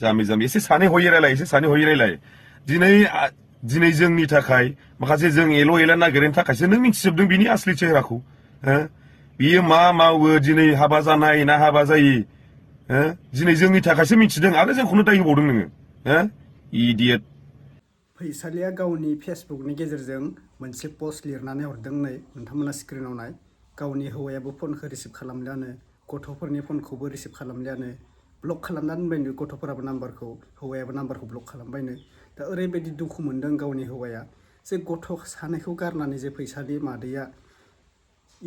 जामि जामि एसे सानै हयै रायलाय दिनै जोंनि थाखाय माखासे जों एला नागिरनो थाखायसो नों मिथिजोबदों बिनि आसलि चेहराखौ बियो मा मावो दिनै हाबा जानाय ना हाबा जायि दिनै जोंनि थाखायसो मिथिदों आरो जोंखौनो दाय होबावदों नोङो इडियट फैसालिया गावनि फेसबुकनि गेजेरजों मोनसे पस्ट लिरनानै हरदों नै नोंथांमोना स्क्रिनाव नाय गावनि हौवायाबो फनखौ रिसिभ खालामलियानो गथ'फोरनि फनखौबो रिसिभ खालामलियानो ब्लक खालामनानै दोनबायनो गथ'फोराबो नाम्बारखौ हौवायाबो नाम्बारखौ ब्लक खालामबायनो दा ओरैबायदि दुखु मोनदों गावनि हौवाया जे गथ' सानैखौ गारनानै जे फैसालि मादैया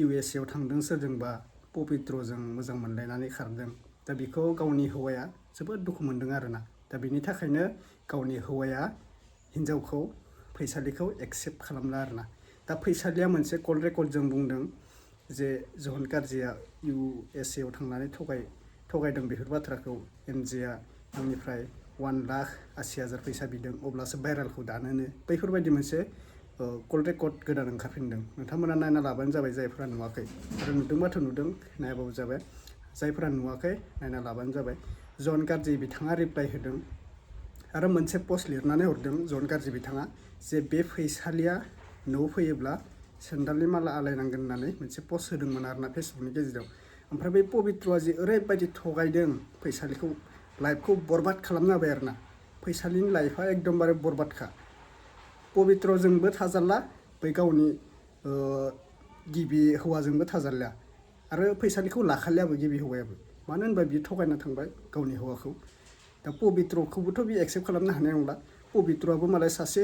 USA आव थांदों सोरजोंबा पबित्रजों मोजां मोनलायनानै खारदों दा बेखौ गावनि हौवाया जोबोद दुखु मोनदों आरोना दा बेनि थाखायनो गावनि हौवाया हिन्जावखौ फैसालिखौ एक्सेप्ट खालामला आरोना दा फैसालिया मोनसे कल रेकर्डजों बुंदों जे जहन गार्जिया USA आव थांनानै थगायदों बेफोर बाथ्राखौ एमजेआ आंनिफ्राय 1,80,000 फैसा बिदों अब्लासो भाइरेलखौ दानोनो बैफोरबायदि मोनसे कल रेकर्ड गोदान ओंखारफिनदों नोंथांमोना नायना लाबानो जाबाय जायफोरा नुवाखै आरो नुदोंबाथ' नुदों नायाबाबो जाबाय जायफोरा नुवाखै नायना लाबानो जाबाय जहन गार्जि बिथाङा रिप्लाइ होदों आरो मोनसे पस्ट लिरनानै हरदों जहन गार्जि बिथाङा जे बे फैसालिया न'आव फैयोब्ला सेन्डालनि माला आलायनांगोन होननानै मोनसे पस्ट होदोंमोन आरोना फेसबुकनि गेजेराव ओमफ्राय बे पबित्रआ जे ओरैबायदि थगायदों फैसालिखौ लाइफखौ बरबाद खालामना होबाय आरोना फैसालिनि लाइफआ एकदमबारे बरबादखा पबित्रजोंबो थाजारला बै गावनि गिबि हौवाजोंबो थाजारलिया आरो फैसालिखौ लाखालियाबो गिबि हौवायाबो मानो होनबा बियो थगायना थांबाय गावनि हौवाखौ दा पबित्रखौबोथ' बियो एक्सेप्ट खालामनो हानाय नंला पबित्रआबो मालाय सासे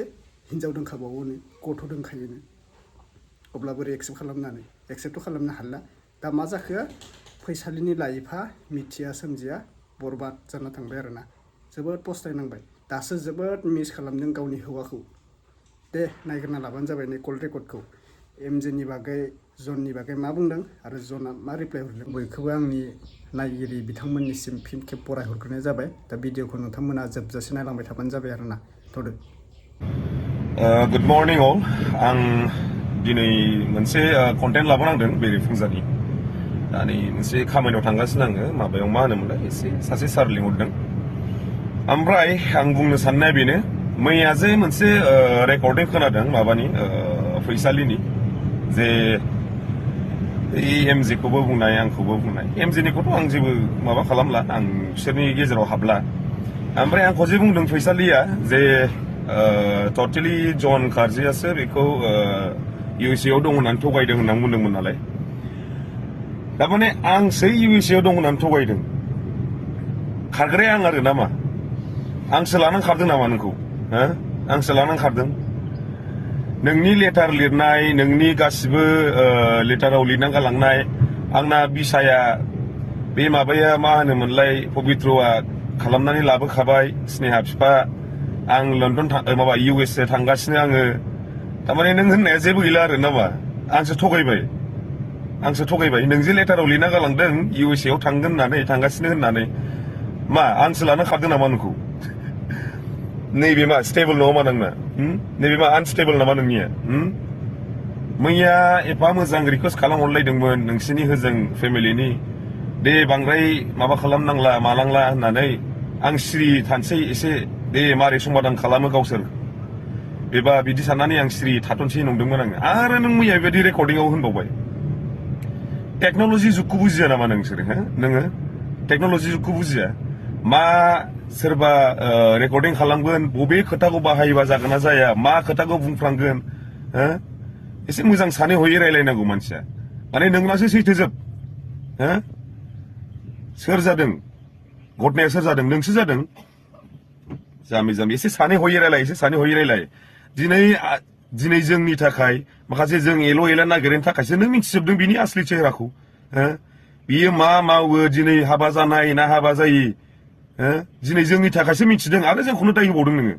हिन्जाव दोनखाबावोनो गथ' दोनखायोनो अब्ला बोरै एक्सेप्टथ' खालामनो हाला दा मा जाखो फैसालिनि लाइफआ मिथिया सोमजिया बरबाद जाना थांबाय आरोना जोबोद पस्थायनांबाय दासो जोबोद मिस खालामदों गावनि हौवाखौ दे नायग्रोना लाबानो जाबाय नै कल रेकर्डखौ एमजेनि बागै जननि बागै मा बुंदों आरो जना मा रिप्लाइ हरदों बयखौबो आंनि नायगिरि बिथांमोननिसिम फिन खेब बरायहरग्रोनाय जाबाय दा भिडिअखौ नोंथांमोना जोबजासे नायलांबाय थाबानो जाबाय आरोना थ'दो गुड मर्निं अल आं दिनै मोनसे कन्टेन्ट लाबोनांदों बेरेफुंजानि दानि मोनसे खामानियाव थांगासिनो आङो माबायाव मा होनोमोनलाय एसे सासे सार लिंहरदों ओमफ्राय आं बुंनो साननाया बेनो मैया जे मोनसे रेकर्डिं खोनादों माबानि फैसालिनि जे एमजेखौबो बुंनाय आंखौबो बुंनाय एमजेनिखौथ' आं जेबो माबा खालामला आं बिसोरनि गेजेराव हाबला ओमफ्राय आंखौ जे बुंदों फैसालिया जे टटेलि जन गार्जियासो बेखौ USA आव दं होननानै थगायदों होननानै बुंदोंमोन नालाय थारमाने आंसो USA आव दं होननानै थगायदों खारग्राया आं आरो नामा आंसो लानानै खारदों नामा नोंखौ आंसो लानानै खारदों नोंनि लेटार लिरनाय नोंनि गासिबो लेटाराव लिरना गालांनाय आंना बिसाया बे माबाया मा होनोमोनलाय पबित्रआ खालामनानै लाबोखाबाय स्नेहा बिफा आं लण्डन माबा USA थांगासिनो आङो थारमाने नों होननाया जेबो गैला आरो नामा आंसो थगायबाय नों जे लेटाराव लिरना गालांदों USA आव थांगोन होननानै थांगासिनो होननानै मा आंसो लाना खारदों नामा नोंखौ नैबे मा स्टेबल नङा मा नोंना नैबे मा आनस्टेबल नामा नोंनिया मैया एफा मोजां रिकुवेस्ट खालामहरलायदोंमोन नोंसिनि होजों फेमिलिनि दे बांद्राय माबा खालामनांला मालांला होननानै आं सिरि थानोसै एसे दे मारै समाधान खालामो गावसोर बेबा बिदि साननानै आं सिरि थाथ'नोसै नंदोंमोन आङो आरो नों मैया बेबायदि रेकर्डिंआव होनबावबाय टेक्न'लजि जुगखौ बुजिया नामा नोंसोरो नोङो टेक्न'लजि जुगखौ बुजिया मा सोरबा रेकर्डिं खालामगोन बबे खोथाखौ बाहायोबा जागोन ना जाया मा खोथाखौ बुंफ्रांगोन एसे मोजां सानै हयै रायलायनांगौ मानसिया माने नोंनासो सैथोजोब सोर जादों घटनाया सोर जादों नोंसो जादों जामि एसे सानै हयै रायलाय दिनै जोंनि थाखाय माखासे जों एला नागिरनो थाखायसो नों मिथिजोबदों बिनि आसलि चेहराखौ बियो मा मावो दिनै हाबा जानाय ना हाबा जायि दिनै जोंनि थाखायसो मिथिदों आरो जोंखौनो दाय होबावदों नोङो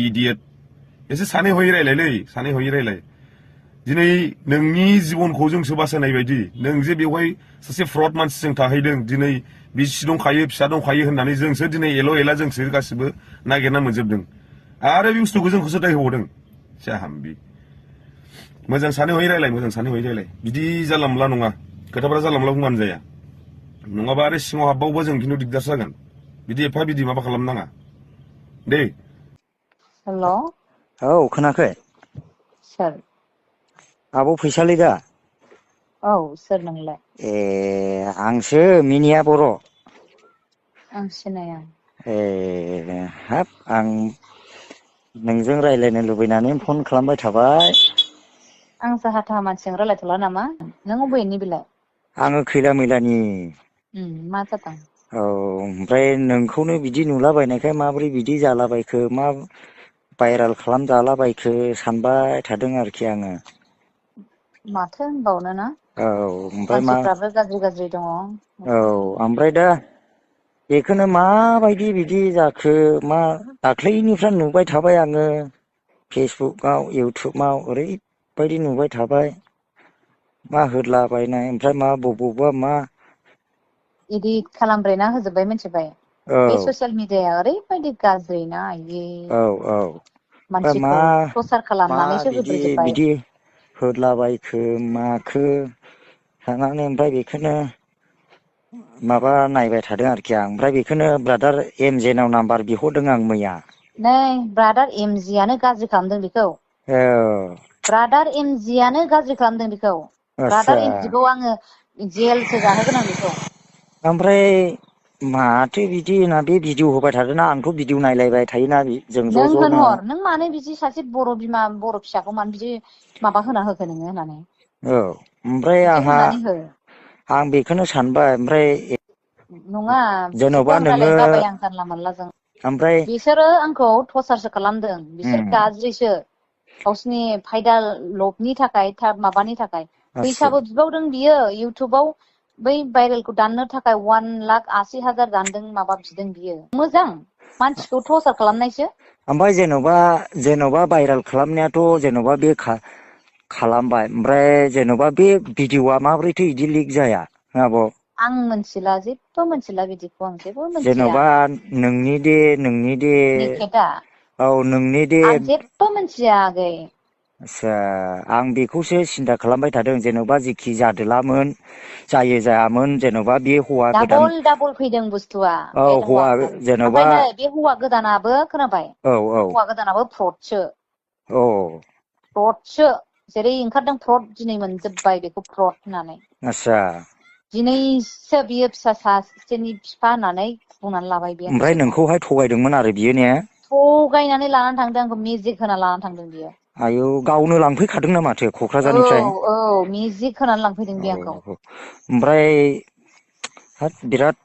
इडियट एसे सानै हयै रायलाय दिनै नोंनि जिबनखौ जोंसो बासायनाय बायदि नों जे बेवहाय सासे फ्रड मानसिजों थाहैदों दिनै बिसि दंखायो फिसा दंखायो होननानै जोंसो दिनै एला जोंसो गासिबो नागिरना मोनजोबदों आरो बे बुस्थुखौ जोंखौसो दाय होबावदों जाहाम्बि मोजां सानै हयै रायलाय बिदि जाला मोनला नङा खोथाफोरा जाला मोनला बुंबानो जाया नङाबा आरो सिङाव हाबबावबा जों खिन्थु दिगदार जागोन बिदि एफा बिदि माबा खालामनाङा दे। हेल'। औ खोनाखै? सोर? आब' फैसालि दा? औ सोर नोंलाय? ए आंसो मिनिया बर'। आं सिनाया। ए हाब आं नोंजों रायज्लायनो लुबैनानै फन खालामबाय थाबाय। आं जाहा थाहा मानसिजों रायलायथ'ला नामा नों अबेनि बेलाय? आङो खैला मैलानि। मा जादों? औ ओमफ्राय नोंखौनो बिदि नुलाबायनायखाय माबोरै बिदि जालाबायखो मा भाइरेल खालामजालाबायखो सानबाय थादों आरोखि आङो। माथो होनबावनो ना औ ओमफ्राय मा मानसिफ्राबो गाज्रि गाज्रि दङ। औ ओमफ्राय दा बेखौनो माबायदि बिदि जाखो मा दाख्लैनिफ्राय नुबाय थाबाय आङो फेसबुकआव इउटुबाव ओरैबायदि नुबाय थाबाय। मा होदलाबायनाय ओमफ्राय मा बबावबा मा इदिट खालामब्रेना होजोब्बाय मिथिबाय औ बे ससियेल मिडियाया ओरैबायदि गाज्रि ना आयै औ औ ओमफ्राय मानसिखौ टरचार मा खालामनानैसो बिदि होब्रेजोब्बाय बिदि होदलाबायखो माखो थांनानै ओमफ्राय बेखौनो माबा नायबाय थादों आरोखि आं ओमफ्राय बेखौनो ब्रादार एम जे नाव नाम्बार बिहरदों आं मैया। नै ब्रादार एमजियानो गाज्रि खालामदों बेखौ। औ। ब्रादार एमजियानो गाज्रि खालामदों बेखौ आदसा ब्रादार एमजिखौ आङो जेलसो जाहोगोन आं बेखौ। ओमफ्राय माथो बिदि होना बे भिडिअ होबाय थादोंना आंथ' भिडिअ नायलायबाय थायोना जों ज' नों ज'नो होनहर नों मानो बिदि सासे बर' बिमा बर' फिसाखौ मानो बिदि माबा होना होखो नोङो होननानै। औ ओमफ्राय बिदि आंहा होनानै हो आं बेखौनो सानबाय ओमफ्राय नङा बिदिखौ जेन'बा आं नोङो रायलायनो बाबाय आं जानला मोनलाजों ओमफ्राय बिसोरो आंखौ टरचारसो खालामदों बिसोर उम गाज्रिसो गावसिनि फायदा लबनि थाखाय माबानि थाखाय आसु फैसाबो बिबावदों बियो इउटुबाव बै भाइरेलखौ दाननो थाखाय 1,80,000 दानदों माबा बिदों बियो मोजां मानसिखौ टरचार खालामनायसो। ओमफ्राय जेन'बा भाइरेल खालामनायाथ' जेन'बा बे खालामबाय ओमफ्राय जेन'बा बे भिडिअ'आ माबोरैथो इदि लिक जाया आब'? आं मिथिला जेबो मिथिला बिदिखौ आं जेबो मिथिया जेन'बा नोंनि दे निखेटा औ नोंनि दे आं जेबो मिथिया आगै। आस्सा आं बेखौसो सिन्था खालामबाय थादों जेन'बा जेखि जादोलामोन जायो जायामोन जेन'बा बे हौवा गोदान डाबल डाबल फैदों बुस्थुआ औ बे हौवा हौवाखौ जेन'बा ओमफ्राय नै बे हौवा गोदानाबो खोनाबाय औ औ हौवा गोदानाबो फ्रदसो। औ। फ्रदसो जेरै ओंखारदों फ्रद दिनै मोनजोब्बाय बेखौ फ्रद होननानै। आस्सा। दिनैसो बियो फिसा सासेनि बिफा होननानै बुंनानै लाबाय बे ओमफ्राय मिथिबाय नोंखौहाय थगायदोंमोन आरो बियो ने? थगायनानै लानानै थांदों आंखौ मेजिक होना लानानै थांदों बियो। आयौ गावनो लांफैखादोंना माथो औ क'क्राझारनिफ्राय औ मेजिक होनानै लांफैदों बे आंखौ औ। ओमफ्राय हाब बिराद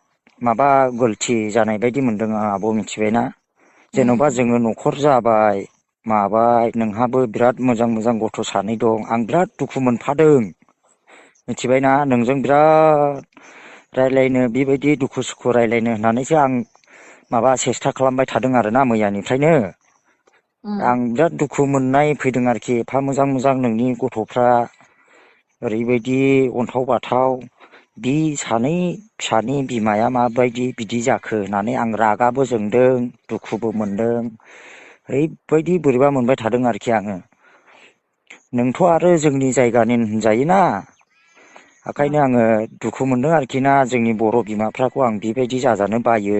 माबा गलथि जानाय बायदि मोनदों आं आब' मिथिबायना? जेन'बा जोङो न'खर जाबाय माबाय नोंहाबो बिराद मोजां मोजां गथ' सानै दं आं बिराद दुखु मोनफादों। मिथिबायना नोंजों बिराद रायलायनो बेबायदि दुखु सुखु रायलायनो होननानैसो आं माबा सेस्था खालामबाय थादों आरोना मैयानिफ्रायनो। आं बिराद दुखु मोननाय फैदों आरोखि एफा मोजां मोजां नोंनि गथ'फ्रा ओरैबायदि अन्थाव बाथाव बि सानै फिसानि बिमाया माबायदि बिदि जाखो होननानै आं रागाबो जोंदों दुखुबो मोनदों ओरैबायदि बोरैबा मोनबाय थादों आरोखि आङो। नोंथ' आरो जोंनि जायगानि होनजायोना ओंखायनो आङो दुखु मोनदों आरोखि ना जोंनि बर' बिमाफ्राखौ आं बेबायदि जाजानो बायो।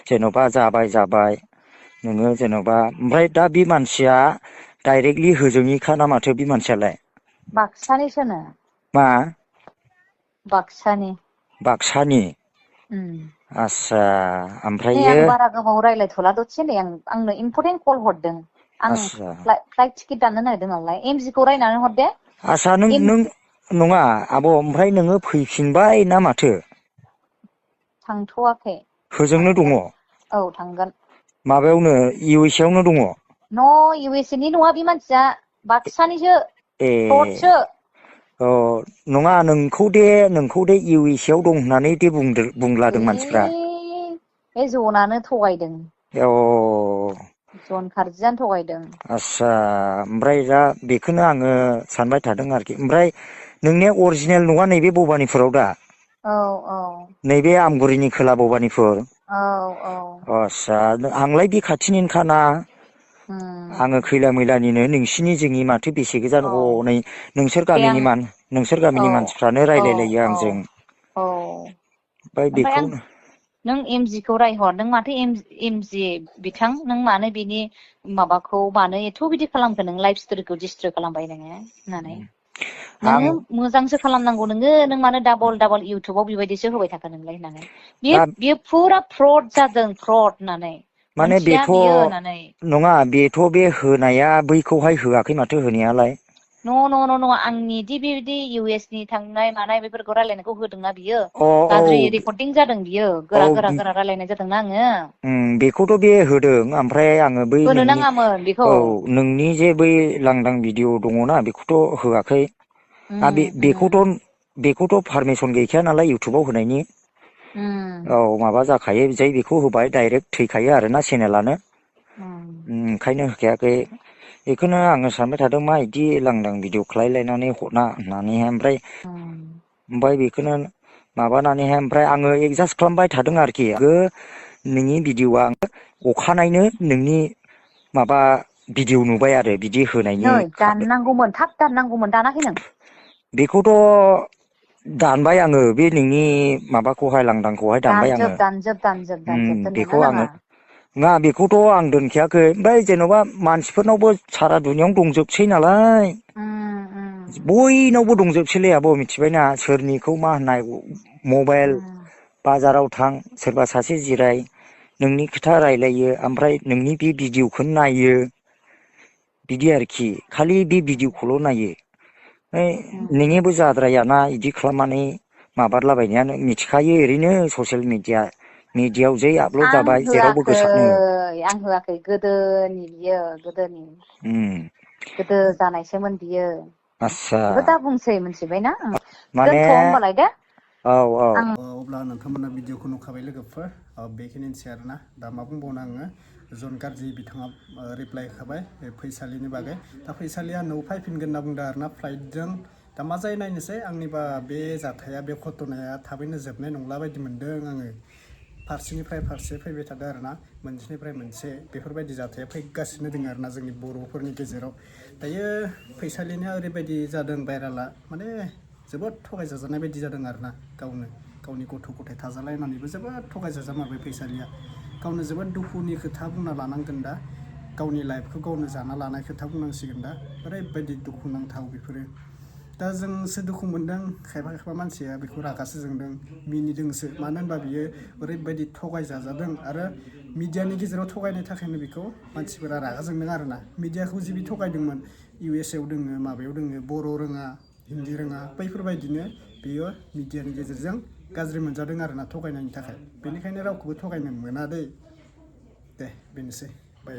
जेन'बा जाबाय नोङो जेन'बा ओमफ्राय दा बे मानसिया डाइरेक्टलि होजोंनिखा ना माथो बे मानसियालाय? बाक्सानिसोनो। मा? बाक्सानि। बाक्सानि? उम। आस्सा। नै ओमफ्रायो आं बारा गोबाव रायज्लायथ'ला दसे नै आंनो इम्परटेन्ट कल हरदों आं आस्सा फ्लाइट टिकेट दाननो नागिरदों नालाय एम जि खौ रायनानै हर दे। आस्सा नों नङा आब' ओमफ्राय नोङो फैफिनबाय ना माथो? थांथ'वाखै होजोंनो दङ थांगोन औ थांगोन। माबायावनो इउ एस ए आवनो दङ? न' इउ एस ए नि नङा बे मानसिया बाक्सानिसो ए फ्रदसो। अ नङा नोंखौ दे इउ एस ए आव दं होननानै दे बुंलादों मानसिफ्रा। बे जनानो थगायदों। अ। जन खार्जिआनो थगायदों। आस्सा ओमफ्राय दा बेखौनो आङो सानबाय थादों आरोखि ओमफ्राय नोंनिया अरिजिनेल नङा नैबे भबानिपुराव दा? औ औ। नैबे आमगुरिनि खोला भबानिपुर? औ औ। आस्सा आंलाय बे खाथिनिनोखाना आङो खैला मैलानिनो नोंसिनि जोंनि माथो बेसे गोजान औ हनै नोंसोर दे आं गामिनि औ मानसिफ्रानो औ रायलायलायो औ आंजों। औ ओमफ्राय ओमफ्राय आं बेखौनो नों एमजिखौ रायहर नों माथो एमजि बिथां नों मानो बिनि माबाखौ मानो एथ' बिदि खालामखो नों लाइफ स्ट'रिखौ डिस्ट्रय खालामबाय नोङो होननानै आं नोङो मोजांसो खालामनांगौ नों मानो डाबल इउटुबाव बेबायदिसो होबाय थाखो नोंलाय होननानै दा बियो फुरा फ्रड जादों फ्रड होननानै माने मोनथिया बेथ' बियो होननानै नङा बेथ' बे होनाया बैखौहाय होआखै माथो होनायालाय न' आंनि दि बेबायदि इउ एस नि थांनाय मानाय बेफोरखौ रायलायनायखौ होदोंना बियो अ औ गाज्रि रेकर्डिं जादों बियो औ गोरा रायलायनाय जादोंना आङो बेखौथ' बे होदों ओमफ्राय आङो बै होनो नोंनि नाङामोन बेखौ औ नोंनि जे बै लांदां भिडिअ' दङना बेखौथ' होआखै बेखौथ' पारमिसन गैखाया नालाय इउटुबाव होनायनि औ माबा जाखायो जै बेखौ होबाय डाइरेक्ट थैखायो आरोना चेनेलानो ओंखायनो होखायाखै बेखौनो आङो सानबाय थादों मा बिदि लांदां भिडिअ खालायलायनानै हरना होननानैहाय ओमफ्राय बेखौनो माबानानैहाय ओमफ्राय आङो एडजास्ट खालामबाय थादों आरोखि नोंनि भिडिअ'आ अखानायनो नोंनि माबा भिडिअ' नुबाय आरो बिदि होनायनि नै दाननांगौमोन थाब दाननांगौमोन दानाखै नों बेखौथ' दानबाय आङो बे नोंनि माबाखौहाय लांदां खौहाय दानबाय आङो दानजोब दोननो बेखौ नाङा आङो नङा बेखौथ' आं दोनखायाखै ओमफ्राय जेन'बा मानसिफोरनावबो सारा दुनियावनो दंजोबसै नालाय बयनावबो दंजोबसैलै आब' मिथिबायना सोरनिखौ मा होननाय मबाइल बाजाराव थां सोरबा सासे जिराय नोंनि खोथा रायलायो ओमफ्राय नोंनि बे भिडिअ'खौनो नायो बिदि आरोखि खालि बे भिडिअ'खौल' नायो नोंनिबो जाद्रायाना बिदि खालामनानै माबारलाबायनाया मिथिखायो ओरैनो ससियेल मिडियाआव जै आपलड आं जाबाय जेरावबो गोसारनो होआखै गोदोनि बियो गोदो जानायसोमोन बियो आस्सा बेखौ दा बुंसै मिथिबायना माने दोनथ' होमबालाय दे औ औ आं अब्ला नोंथांमोना भिडिअखौ नुखाबाय लोगोफोर बेखिनिसै आरोना दा मा बुंबावनो आङो जन गाज्रि बिथाङा रिप्लाय होखाबाय फैसालिनि बागै दा फैसालिया न'आव फैफिनगोन होनना बुंदों आरोना फ्लाइटजों दा मा जायो नायनोसै आंनिबा बे जाथाया बे घटनाया थाबैनो जोबनाय नंला बायदि मोनदों आङो फारसेनिफ्राय फारसे फैबाय थादों आरोना मोनसेनिफ्राय मोनसे बेफोरबायदि जाथाया फैगासिनो दङ आरोना जोंनि बर'फोरनि गेजेराव दायो फैसालिनिया ओरैबायदि जादों भाइराला माने जोबोद थगायजाजानाय बायदि जादों आरोना गावनि गथ' गथाय थाजालायनानैबो जोबोद थगायजाजामारबाय फैसालिया गावनो जोबोद दुखुनि खोथा बुंना लानांगोन दा गावनि लाइफखौ गावनो जाना लानाय खोथा बुंनांसिगोन दा ओरैबायदि दुखुनांथाव बेफोरो दा जोंसो दुखु मोनदों खायफा मानसिया बेखौ रागासो जोंदों मिनिदोंसो मानो होनबा बियो ओरैबायदि थगायजाजादों आरो मिडियानि गेजेराव थगायनो थाखायनो बेखौ मानसिफोरा रागा जोंदों आरोना मिडियाखौ जि बि थगायदोंमोन इउ एस ए आव दोङो माबायाव दोङो बर' रोङा हिन्दी रोङा बैफोरबायदिनो बेयो मिडियानि गेजेरजों गाज्रि मोनजादों आरोना थगायनायनि थाखाय बेनिखायनो रावखौबो थगायनो मोना दे बेनोसै बाय